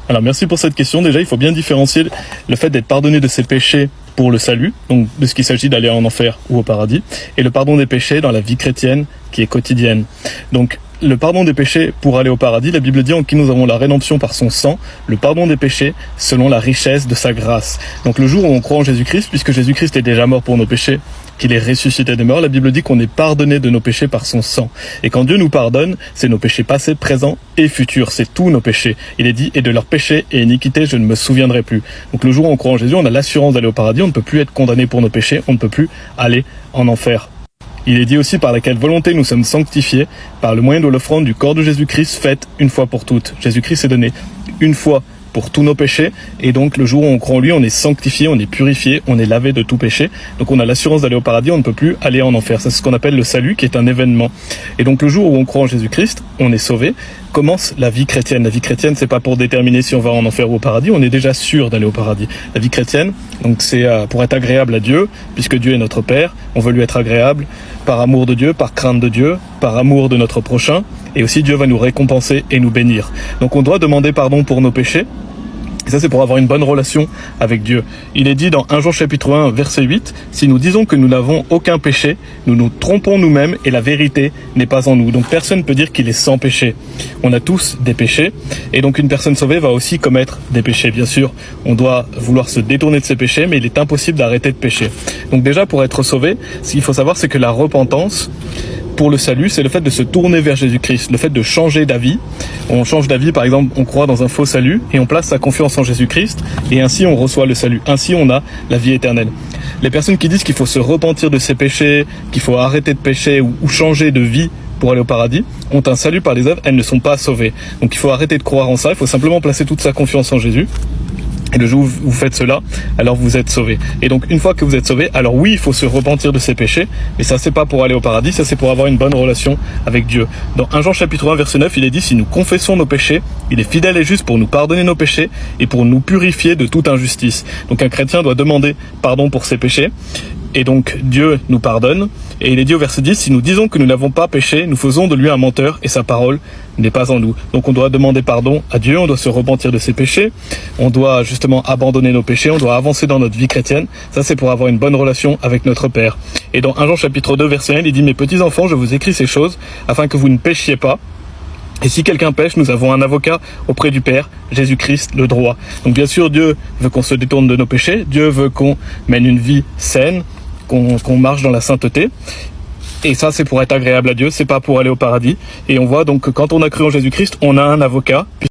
Alors merci pour cette question. Déjà, il faut bien différencier le fait d'être pardonné de ses péchés pour le salut, donc de ce qu'il s'agit d'aller en enfer ou au paradis, et le pardon des péchés dans la vie chrétienne qui est quotidienne. Donc le pardon des péchés pour aller au paradis, la Bible dit en qui nous avons la rédemption par son sang, le pardon des péchés selon la richesse de sa grâce. Donc le jour où on croit en Jésus-Christ, puisque Jésus-Christ est déjà mort pour nos péchés, qu'il est ressuscité des morts, la Bible dit qu'on est pardonné de nos péchés par son sang. Et quand Dieu nous pardonne, c'est nos péchés passés, présents et futurs, c'est tous nos péchés. Il est dit, et de leurs péchés et iniquités, je ne me souviendrai plus. Donc le jour où on croit en Jésus, on a l'assurance d'aller au paradis, on ne peut plus être condamné pour nos péchés, on ne peut plus aller en enfer. Il est dit aussi par laquelle volonté nous sommes sanctifiés, par le moyen de l'offrande du corps de Jésus-Christ faite une fois pour toutes. Jésus-Christ s'est donné une fois pour tous nos péchés, et donc le jour où on croit en lui, on est sanctifié, on est purifié, on est lavé de tout péché, donc on a l'assurance d'aller au paradis, on ne peut plus aller en enfer. C'est ce qu'on appelle le salut, qui est un événement. Et donc le jour où on croit en Jésus-Christ, on est sauvé, commence la vie chrétienne. La vie chrétienne, c'est pas pour déterminer si on va en enfer ou au paradis, on est déjà sûr d'aller au paradis. La vie chrétienne, donc c'est pour être agréable à Dieu, puisque Dieu est notre Père, on veut lui être agréable par amour de Dieu, par crainte de Dieu, par amour de notre prochain, et aussi Dieu va nous récompenser et nous bénir. Donc on doit demander pardon pour nos péchés, et ça c'est pour avoir une bonne relation avec Dieu. Il est dit dans 1 Jean chapitre 1 verset 8, « Si nous disons que nous n'avons aucun péché, nous nous trompons nous-mêmes et la vérité n'est pas en nous. » Donc personne ne peut dire qu'il est sans péché. On a tous des péchés, et donc une personne sauvée va aussi commettre des péchés. Bien sûr, on doit vouloir se détourner de ses péchés, mais il est impossible d'arrêter de pécher. Donc déjà, pour être sauvé, ce qu'il faut savoir, c'est que la repentance, pour le salut, c'est le fait de se tourner vers Jésus-Christ, le fait de changer d'avis. On change d'avis, par exemple, on croit dans un faux salut et on place sa confiance en Jésus-Christ et ainsi on reçoit le salut. Ainsi on a la vie éternelle. Les personnes qui disent qu'il faut se repentir de ses péchés, qu'il faut arrêter de pécher ou changer de vie pour aller au paradis, ont un salut par les œuvres, elles ne sont pas sauvées. Donc il faut arrêter de croire en ça, il faut simplement placer toute sa confiance en Jésus. Et le jour où vous faites cela, alors vous êtes sauvé. Et donc une fois que vous êtes sauvé, alors oui, il faut se repentir de ses péchés, mais ça c'est pas pour aller au paradis, ça c'est pour avoir une bonne relation avec Dieu. Dans 1 Jean chapitre 1 verset 9, il est dit, si nous confessons nos péchés, il est fidèle et juste pour nous pardonner nos péchés et pour nous purifier de toute injustice. Donc un chrétien doit demander pardon pour ses péchés. Et donc Dieu nous pardonne, et il est dit au verset 10, si nous disons que nous n'avons pas péché, nous faisons de lui un menteur, et sa parole n'est pas en nous. Donc on doit demander pardon à Dieu, on doit se repentir de ses péchés, on doit justement abandonner nos péchés, on doit avancer dans notre vie chrétienne, ça c'est pour avoir une bonne relation avec notre Père. Et dans 1 Jean chapitre 2 verset 1, il dit, mes petits enfants, je vous écris ces choses, afin que vous ne péchiez pas. Et si quelqu'un pêche, nous avons un avocat auprès du Père, Jésus-Christ, le droit. Donc bien sûr, Dieu veut qu'on se détourne de nos péchés, Dieu veut qu'on mène une vie saine, qu'on marche dans la sainteté. Et ça, c'est pour être agréable à Dieu, c'est pas pour aller au paradis. Et on voit donc que quand on a cru en Jésus-Christ, on a un avocat.